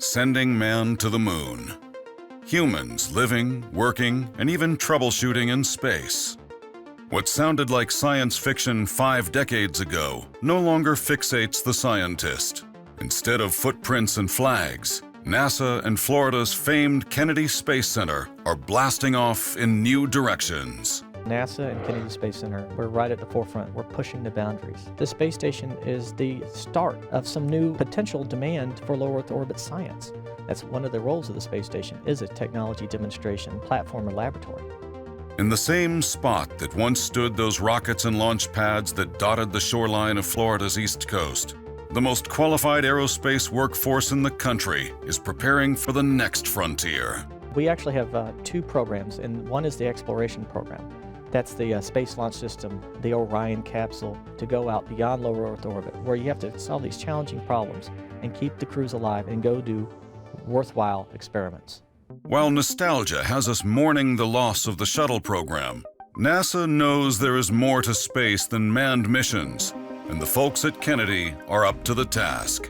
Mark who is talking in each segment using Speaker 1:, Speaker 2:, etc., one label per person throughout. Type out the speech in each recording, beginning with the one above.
Speaker 1: sending man to the moon. Humans living, working, and even troubleshooting in space. What sounded like science fiction 5 decades ago no longer fixates the scientist. Instead of footprints and flags, NASA and Florida's famed Kennedy Space Center are blasting off in new directions.
Speaker 2: NASA and Kennedy Space Center, we're right at the forefront. We're pushing the boundaries. The space station is the start of some new potential demand for low Earth orbit science. That's one of the roles of the space station, is a technology demonstration platform or laboratory.
Speaker 1: In the same spot that once stood those rockets and launch pads that dotted the shoreline of Florida's East Coast, the most qualified aerospace workforce in the country is preparing for the next frontier.
Speaker 2: We actually have 2 programs, and one is the exploration program. That's the Space Launch System, the Orion capsule, to go out beyond low Earth orbit, where you have to solve these challenging problems and keep the crews alive and go do worthwhile experiments.
Speaker 1: While nostalgia has us mourning the loss of the shuttle program, NASA knows there is more to space than manned missions, and the folks at Kennedy are up to the task.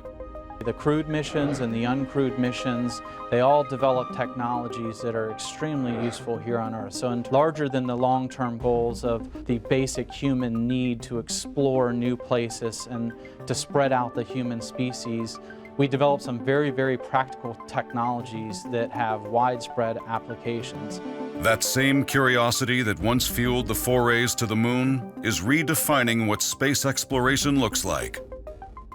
Speaker 3: The crewed missions and the uncrewed missions, they all develop technologies that are extremely useful here on Earth. So larger than the long-term goals of the basic human need to explore new places and to spread out the human species, we develop some very, very practical technologies that have widespread applications.
Speaker 1: That same curiosity that once fueled the forays to the moon is redefining what space exploration looks like.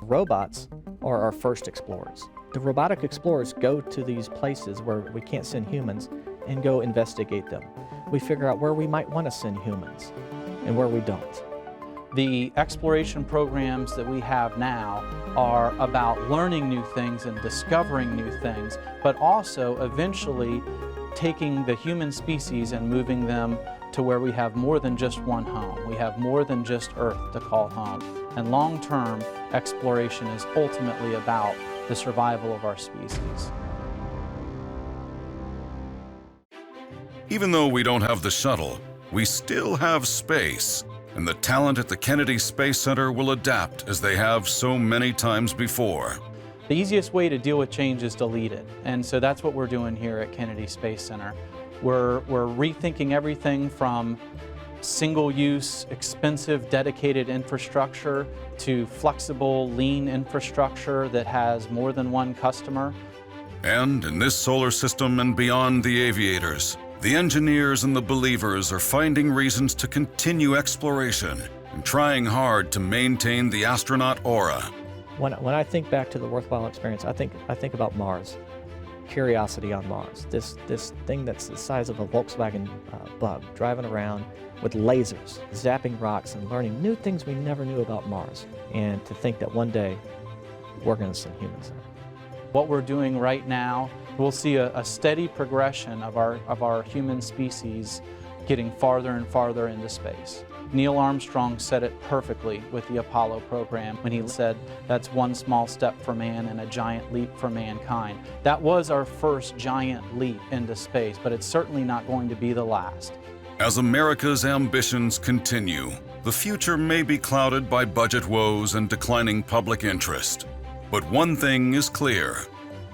Speaker 2: Robots are our first explorers. The robotic explorers go to these places where we can't send humans and go investigate them. We figure out where we might want to send humans and where we don't.
Speaker 3: The exploration programs that we have now are about learning new things and discovering new things, but also eventually taking the human species and moving them to where we have more than just one home. We have more than just Earth to call home. And long-term exploration is ultimately about the survival of our species.
Speaker 1: Even though we don't have the shuttle, we still have space, and the talent at the Kennedy Space Center will adapt as they have so many times before.
Speaker 3: The easiest way to deal with change is to lead it, and so that's what we're doing here at Kennedy Space Center. We're rethinking everything from single-use, expensive, dedicated infrastructure to flexible, lean infrastructure that has more than one customer.
Speaker 1: And in this solar system and beyond the aviators, the engineers and the believers are finding reasons to continue exploration and trying hard to maintain the astronaut aura.
Speaker 2: When I think back to the worthwhile experience, I think about Mars. Curiosity on Mars. This thing that's the size of a Volkswagen Bug, driving around with lasers, zapping rocks and learning new things we never knew about Mars. And to think that one day we're going to send humans there.
Speaker 3: What we're doing right now, we'll see a steady progression of our human species getting farther and farther into space. Neil Armstrong said it perfectly with the Apollo program when he said, "That's one small step for man and a giant leap for mankind." That was our first giant leap into space, but it's certainly not going to be the last.
Speaker 1: As America's ambitions continue, the future may be clouded by budget woes and declining public interest. But one thing is clear.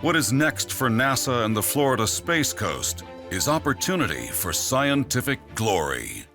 Speaker 1: What is next for NASA and the Florida Space Coast is opportunity for scientific glory.